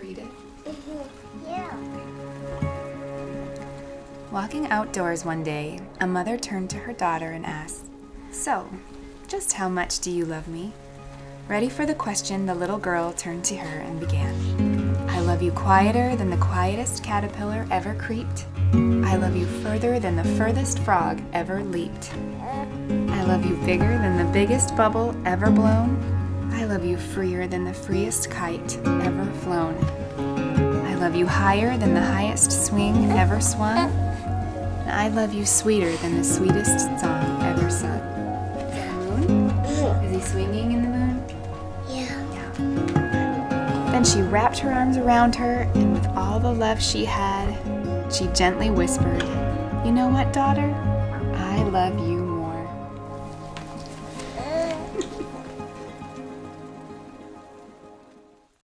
read it? Yeah. Walking outdoors one day, a mother turned to her daughter and asked, "So, just how much do you love me?" Ready for the question, the little girl turned to her and began. "I love you quieter than the quietest caterpillar ever creeped. I love you further than the furthest frog ever leaped. I love you bigger than the biggest bubble ever blown. I love you freer than the freest kite ever flown. I love you higher than the highest swing ever swung. And I love you sweeter than the sweetest song ever sung." Is that a moon? Is he swinging in the moon? Yeah. Yeah. Then she wrapped her arms around her, and with all the love she had, she gently whispered, "You know what, daughter? I love you